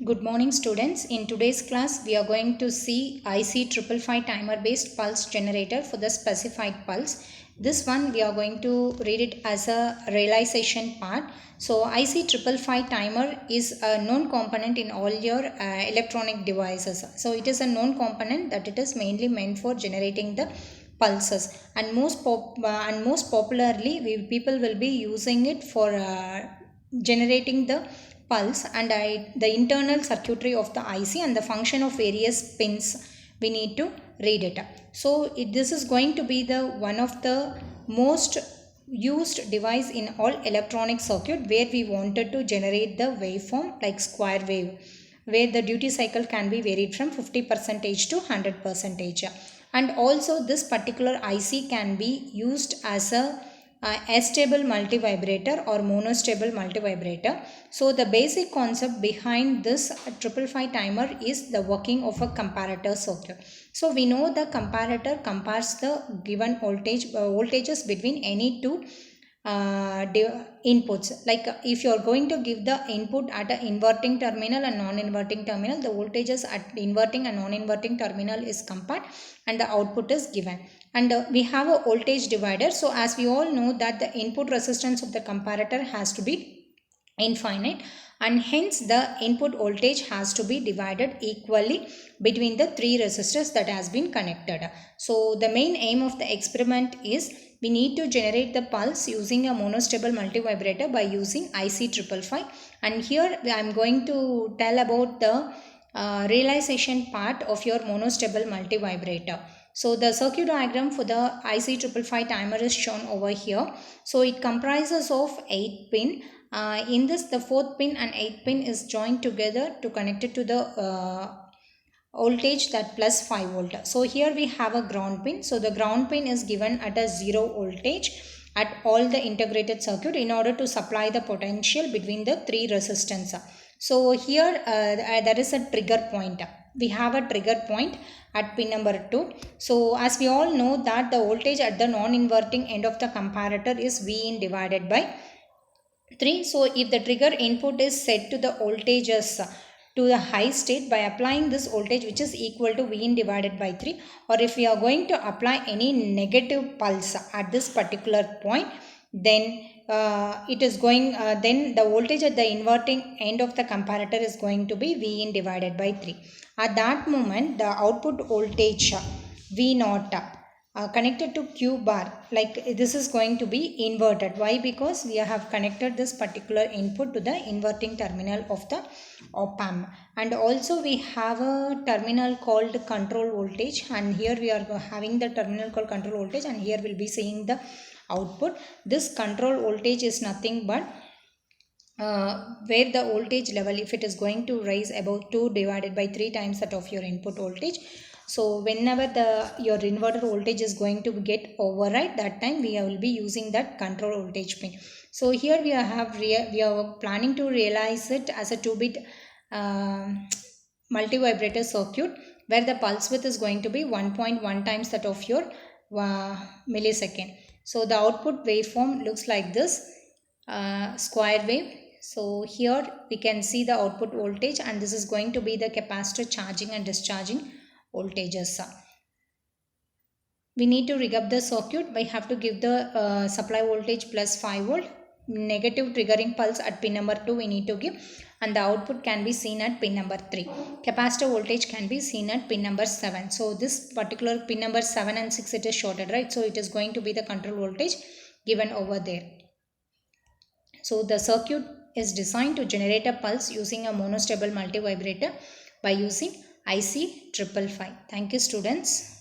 Good morning students. In today's class we are going to see IC 555 timer based pulse generator for the specified pulse. This one we are going to read it as a realization part. So IC 555 timer is a known component in all your electronic devices. So it is a known component that it is mainly meant for generating the pulses, and most popularly people will be using it for generating the pulse and the internal circuitry of the IC and the function of various pins. We need to read it. So this is going to be the one of the most used device in all electronic circuit where we wanted to generate the waveform like square wave, where the duty cycle can be varied from 50% to 100%. And also this particular IC can be used as a astable multivibrator or monostable multivibrator. So the basic concept behind this 555 timer is the working of a comparator circuit. So we know the comparator compares the given voltages between any two inputs. Like if you are going to give the input at an inverting terminal and non-inverting terminal, the voltages at inverting and non-inverting terminal is compared and the output is given. And we have a voltage divider. So as we all know that the input resistance of the comparator has to be infinite, and hence the input voltage has to be divided equally between the three resistors that has been connected. So the main aim of the experiment is we need to generate the pulse using a monostable multivibrator by using IC 555. And here I am going to tell about the realization part of your monostable multivibrator. So the circuit diagram for the IC 555 timer is shown over here. So it comprises of 8 pin. In this, the 4th pin and 8th pin is joined together to connect it to the voltage that plus 5 volt. So here we have a ground pin. So the ground pin is given at a 0 voltage at all the integrated circuit in order to supply the potential between the three resistance. So here there is a trigger point. We have a trigger point at pin number 2. So as we all know that the voltage at the non-inverting end of the comparator is Vin divided by 3. So if the trigger input is set to the voltages to the high state by applying this voltage which is equal to Vin divided by 3, or if we are going to apply any negative pulse at this particular point, then then the voltage at the inverting end of the comparator is going to be Vin divided by 3. At that moment the output voltage V naught connected to Q bar, like this is going to be inverted. Why? Because we have connected this particular input to the inverting terminal of the op amp. And also we have a terminal called control voltage, and here we are having the terminal called control voltage, and here we'll be seeing the output. This control voltage is nothing but where the voltage level, if it is going to rise above 2 divided by 3 times that of your input voltage, so whenever your inverter voltage is going to get override, that time we will be using that control voltage pin. So here we are planning to realize it as a 2-bit multivibrator circuit where the pulse width is going to be 1.1 times that of your millisecond. So the output waveform looks like this, square wave. So here we can see the output voltage, and this is going to be the capacitor charging and discharging voltages. We need to rig up the circuit. We have to give the supply voltage plus 5 volt, negative triggering pulse at pin number 2 we need to give, and the output can be seen at pin number 3. Capacitor voltage can be seen at pin number 7. So this particular pin number 7 and 6 it is shorted, right? So it is going to be the control voltage given over there. So the circuit is designed to generate a pulse using a monostable multivibrator by using IC 555. Thank you students.